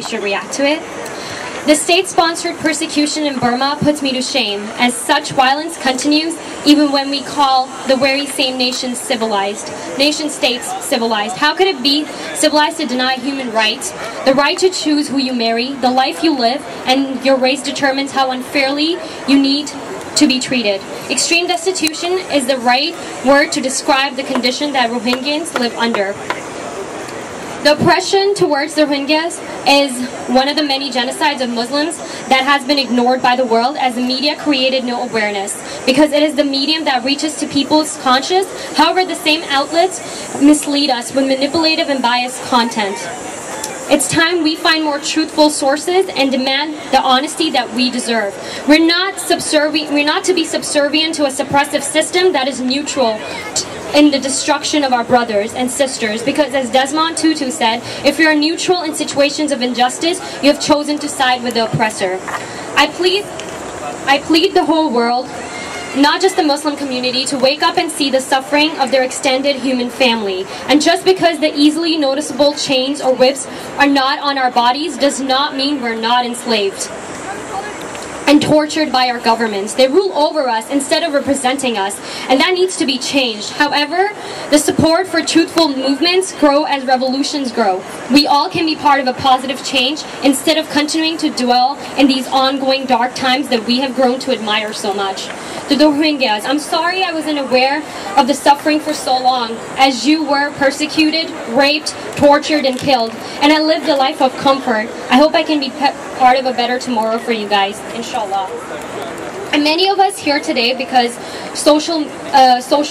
we should react to it. The state-sponsored persecution in Burma puts me to shame, as such violence continues even when we call the very same nations civilized, nation-states civilized. How could it be civilized to deny human rights, the right to choose who you marry, the life you live, and your race determines how unfairly you need to be treated? Extreme destitution is the right word to describe the condition that Rohingyans live under. The oppression towards the Rohingyas is one of the many genocides of Muslims that has been ignored by the world, as the media created no awareness, because it is the medium that reaches to people's conscious. However, the same outlets mislead us with manipulative and biased content. It's time we find more truthful sources and demand the honesty that we deserve. We're not to be subservient to a suppressive system that is neutral in the destruction of our brothers and sisters, because as Desmond Tutu said, if you're neutral in situations of injustice, you have chosen to side with the oppressor. I plead the whole world, not just the Muslim community, to wake up and see the suffering of their extended human family. And just because the easily noticeable chains or whips are not on our bodies does not mean we're not enslaved and tortured by our governments. They rule over us instead of representing us, and that needs to be changed. However, the support for truthful movements grow as revolutions grow. We all can be part of a positive change instead of continuing to dwell in these ongoing dark times that we have grown to admire so much. To the Rohingyas, I'm sorry I wasn't aware of the suffering for so long, as you were persecuted, raped, tortured, and killed, and I lived a life of comfort. I hope I can be part of a better tomorrow for you guys, inshallah. And many of us here today because social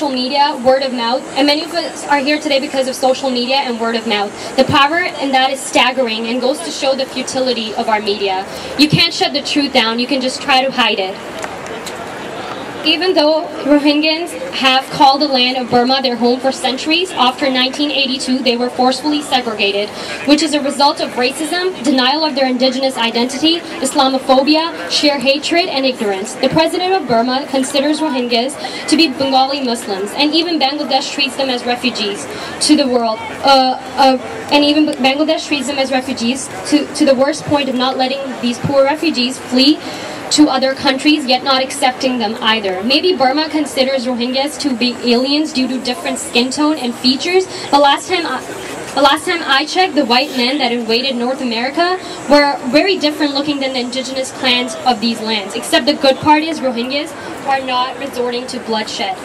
media, word of mouth, and many of us are here today because of social media and word of mouth. The power in that is staggering and goes to show the futility of our media. You can't shut the truth down, you can just try to hide it. Even though Rohingyans have called the land of Burma their home for centuries, after 1982 they were forcefully segregated, which is a result of racism, denial of their indigenous identity, Islamophobia, sheer hatred, and ignorance. The president of Burma considers Rohingyas to be Bengali Muslims, and even Bangladesh treats them as refugees to the world. To the worst point of not letting these poor refugees flee to other countries, yet not accepting them either. Maybe Burma considers Rohingyas to be aliens due to different skin tone and features, but last time I checked, the white men that invaded North America were very different looking than the indigenous clans of these lands, except the good part is Rohingyas are not resorting to bloodshed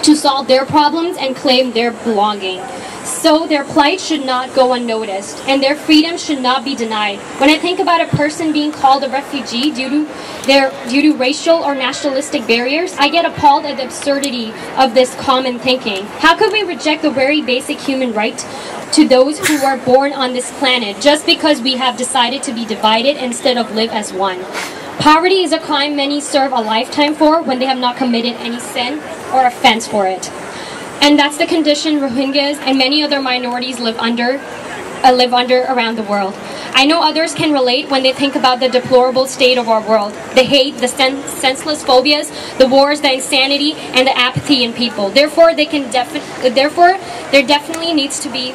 to solve their problems and claim their belonging. So their plight should not go unnoticed, and their freedom should not be denied. When I think about a person being called a refugee due to racial or nationalistic barriers, I get appalled at the absurdity of this common thinking. How could we reject the very basic human right to those who are born on this planet just because we have decided to be divided instead of live as one? Poverty is a crime many serve a lifetime for when they have not committed any sin or offense for it. And that's the condition Rohingyas and many other minorities live under around the world. I know others can relate when they think about the deplorable state of our world, the hate, the senseless phobias, the wars, the insanity, and the apathy in people. Therefore, there definitely needs to be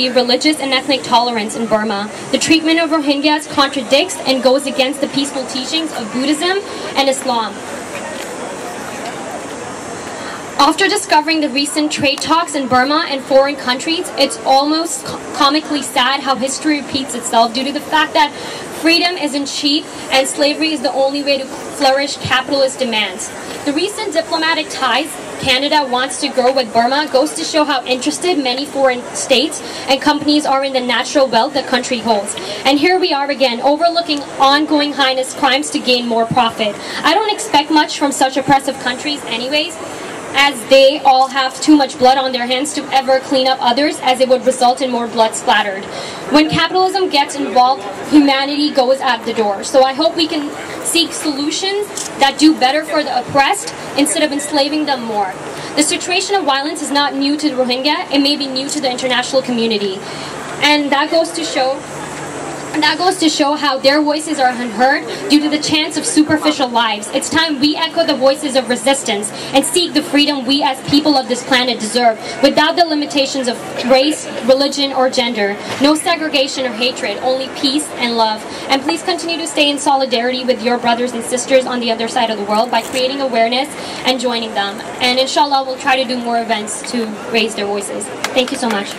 religious and ethnic tolerance in Burma. The treatment of Rohingyas contradicts and goes against the peaceful teachings of Buddhism and Islam. After discovering the recent trade talks in Burma and foreign countries, it's almost comically sad how history repeats itself due to the fact that freedom isn't cheap and slavery is the only way to flourish capitalist demands. The recent diplomatic ties Canada wants to grow with Burma goes to show how interested many foreign states and companies are in the natural wealth the country holds. And here we are again, overlooking ongoing heinous crimes to gain more profit. I don't expect much from such oppressive countries anyways, as they all have too much blood on their hands to ever clean up others, as it would result in more blood splattered. When capitalism gets involved, humanity goes out the door. So I hope we can seek solutions that do better for the oppressed instead of enslaving them more. The situation of violence is not new to the Rohingya, it may be new to the international community. And that goes to show That goes to show how their voices are unheard due to the chance of superficial lives. It's time we echo the voices of resistance and seek the freedom we as people of this planet deserve, without the limitations of race, religion, or gender. No segregation or hatred, only peace and love. And please continue to stay in solidarity with your brothers and sisters on the other side of the world by creating awareness and joining them. And inshallah, we'll try to do more events to raise their voices. Thank you so much.